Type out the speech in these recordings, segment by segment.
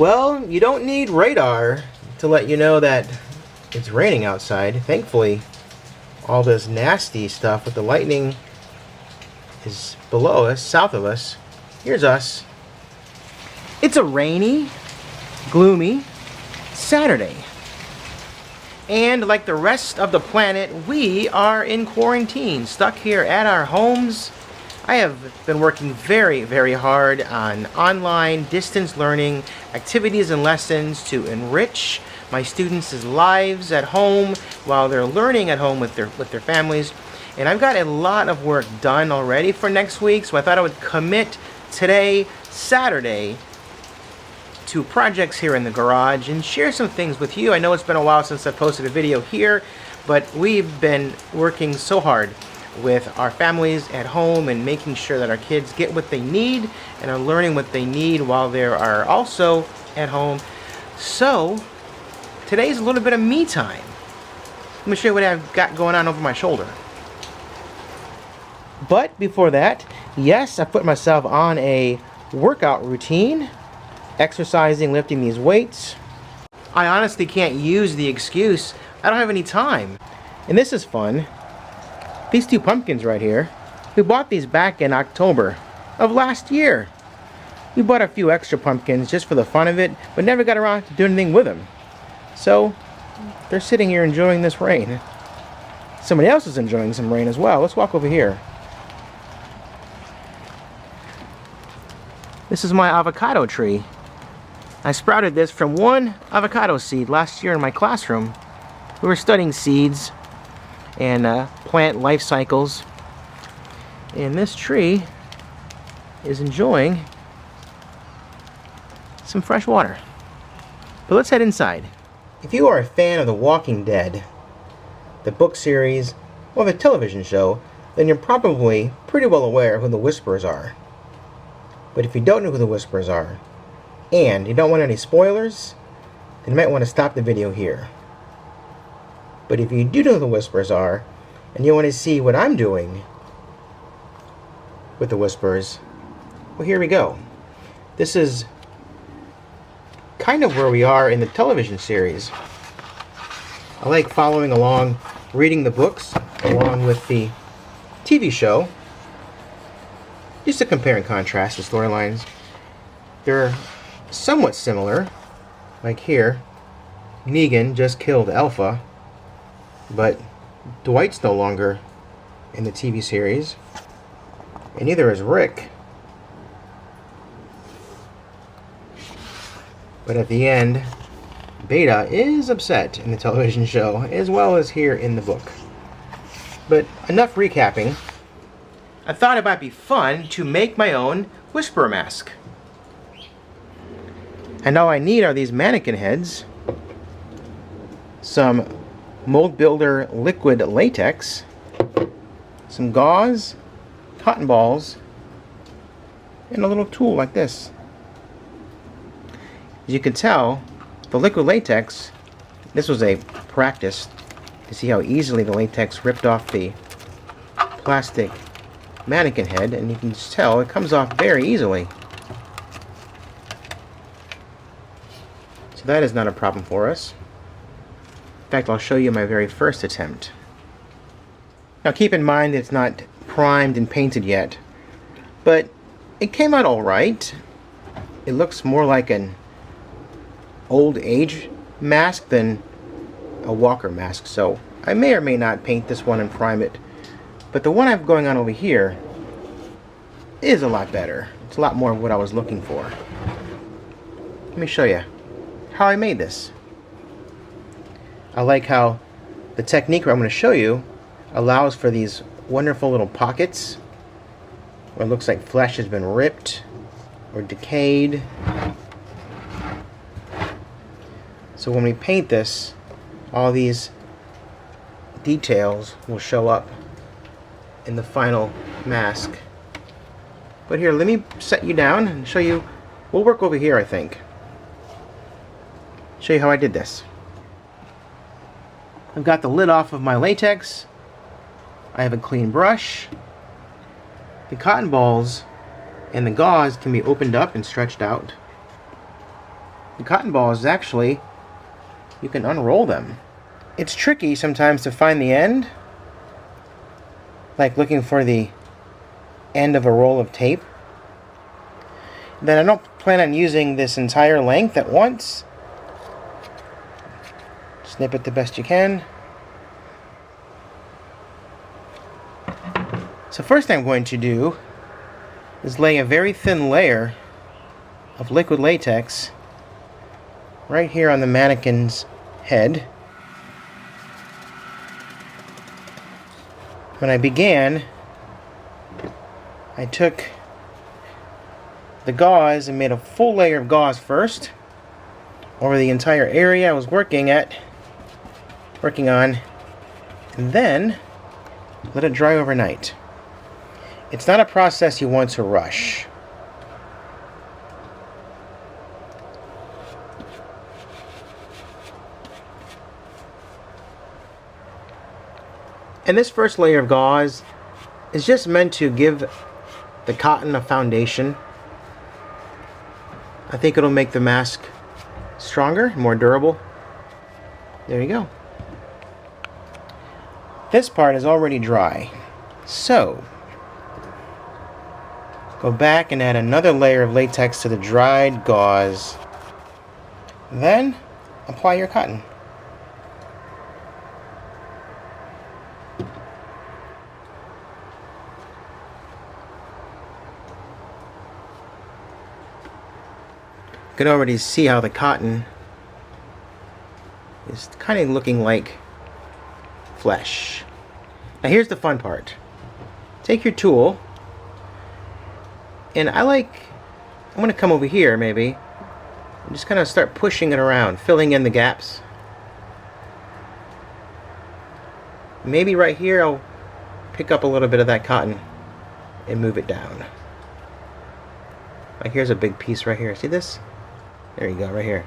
Well, you don't need radar to let you know that it's raining outside. Thankfully, all this nasty stuff with the lightning is below us, south of us. Here's us. It's a rainy, gloomy Saturday. And like the rest of the planet, we are in quarantine, stuck here at our homes. I have been working very, very hard on online distance learning activities and lessons to enrich my students' lives at home while they're learning at home with their families. And I've got a lot of work done already for next week, so I thought I would commit today, Saturday, to projects here in the garage and share some things with you. I know it's been a while since I posted a video here, but we've been working so hard with our families at home and making sure that our kids get what they need and are learning what they need while they are also at home. So today's a little bit of me time. Let me show you what I've got going on over my shoulder. But before that, yes, I put myself on a workout routine, exercising, lifting these weights. I honestly can't use the excuse, I don't have any time. And this is fun. These two pumpkins right here, we bought these back in October of last year. We bought a few extra pumpkins just for the fun of it, but never got around to doing anything with them. So, they're sitting here enjoying this rain. Somebody else is enjoying some rain as well. Let's walk over here. This is my avocado tree. I sprouted this from one avocado seed last year in my classroom. We were studying seeds and plant life cycles. And this tree is enjoying some fresh water. But let's head inside. If you are a fan of The Walking Dead, the book series, or the television show, then you're probably pretty well aware of who the Whisperers are. But if you don't know who the Whisperers are, and you don't want any spoilers, then you might want to stop the video here. But if you do know who the Whisperers are, and you want to see what I'm doing with the Whisperers, well, here we go. This is kind of where we are in the television series. I like following along, reading the books along with the TV show, just to compare and contrast the storylines. They're somewhat similar. Like here, Negan just killed Alpha, but Dwight's no longer in the TV series, and neither is Rick. But at the end, Beta is upset in the television show, as well as here in the book. But enough recapping. I thought it might be fun to make my own Whisperer mask. And all I need are these mannequin heads, some Mold Builder liquid latex, some gauze, cotton balls, and a little tool like this. As you can tell, the liquid latex, this was a practice to see how easily the latex ripped off the plastic mannequin head, and you can just tell it comes off very easily. So that is not a problem for us. In fact, I'll show you my very first attempt. Now keep in mind that it's not primed and painted yet, but it came out alright. It looks more like an old age mask than a walker mask, so I may or may not paint this one and prime it. But the one I have going on over here is a lot better. It's a lot more of what I was looking for. Let me show you how I made this. I like how the technique I'm going to show you allows for these wonderful little pockets where it looks like flesh has been ripped or decayed. So when we paint this, all these details will show up in the final mask. But here, let me set you down and show you. We'll work over here, I think. Show you how I did this. I've got the lid off of my latex. I have a clean brush. The cotton balls and the gauze can be opened up and stretched out. the cotton balls actually, you can unroll them. It's tricky sometimes to find the end, like looking for the end of a roll of tape. Then I don't plan on using this entire length at once. Snip it the best you can. So first thing I'm going to do is lay a very thin layer of liquid latex right here on the mannequin's head. When I began, I took the gauze and made a full layer of gauze first over the entire area I was working on, and then let it dry overnight. It's not a process you want to rush. And this first layer of gauze is just meant to give the cotton a foundation. I think it'll make the mask stronger, more durable. There you go. This part is already dry. So, go back and add another layer of latex to the dried gauze. Then, apply your cotton. You can already see how the cotton is kind of looking like flesh. Now here's the fun part. Take your tool, and I'm going to come over here maybe, and just kind of start pushing it around, filling in the gaps. Maybe right here I'll pick up a little bit of that cotton and move it down. Like here's a big piece right here. See this? There you go, right here.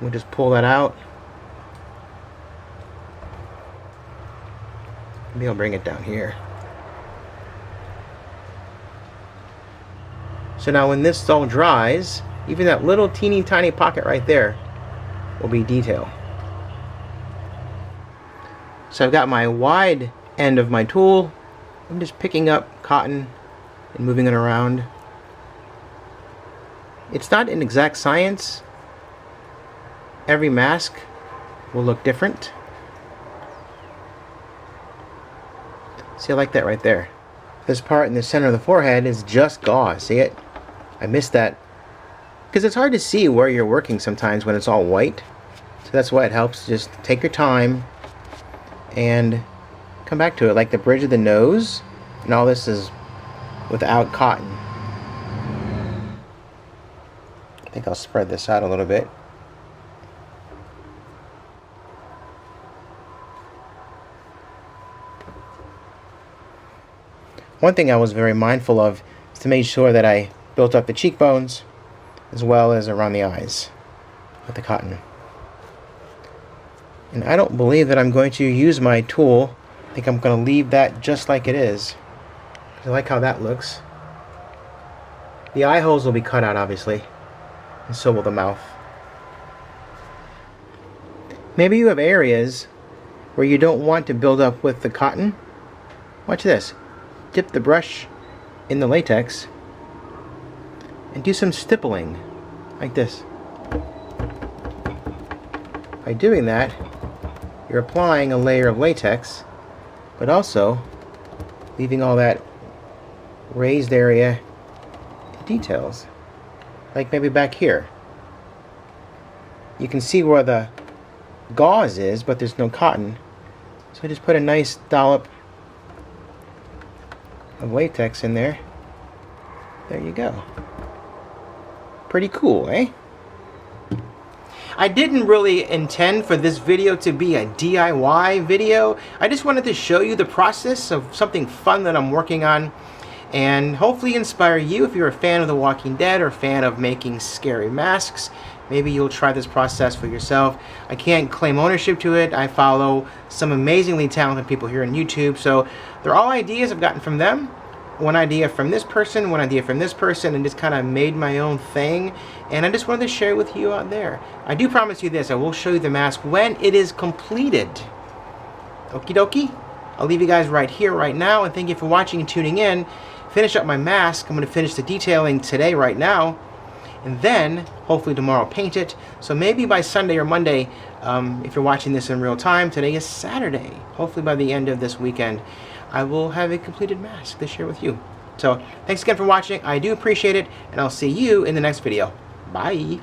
We'll just pull that out. Maybe I'll bring it down here. So now when this all dries, even that little teeny tiny pocket right there will be detail. So I've got my wide end of my tool. I'm just picking up cotton and moving it around. It's not an exact science. Every mask will look different. See, I like that right there. This part in the center of the forehead is just gauze. See it? I missed that. Because it's hard to see where you're working sometimes when it's all white. So that's why it helps. Just take your time and come back to it. Like the bridge of the nose. And all this is without cotton. I think I'll spread this out a little bit. One thing I was very mindful of is to make sure that I built up the cheekbones as well as around the eyes with the cotton. And I don't believe that I'm going to use my tool. I think I'm going to leave that just like it is. I like how that looks. The eye holes will be cut out, obviously. And so will the mouth. Maybe you have areas where you don't want to build up with the cotton. Watch this. Dip the brush in the latex and do some stippling like this. By doing that, you're applying a layer of latex, but also leaving all that raised area details. Like maybe back here. You can see where the gauze is, but there's no cotton. So I just put a nice dollop of latex in there. There you go. Pretty cool, eh? I didn't really intend for this video to be a DIY video. I just wanted to show you the process of something fun that I'm working on, and hopefully inspire you if you're a fan of The Walking Dead or a fan of making scary masks. Maybe you'll try this process for yourself. I can't claim ownership to it. I follow some amazingly talented people here on YouTube, so they're all ideas I've gotten from them. one idea from this person, one idea from this person, and just kind of made my own thing. And I just wanted to share it with you out there. I do promise you this, I will show you the mask when it is completed. Okie dokie? I'll leave you guys right here, right now, and thank you for watching and tuning in. Finish up my mask. I'm going to finish the detailing today, right now, and then hopefully tomorrow paint it. So maybe by Sunday or Monday, if you're watching this in real time, today is Saturday. Hopefully by the end of this weekend, I will have a completed mask to share with you. So thanks again for watching. I do appreciate it, and I'll see you in the next video. Bye.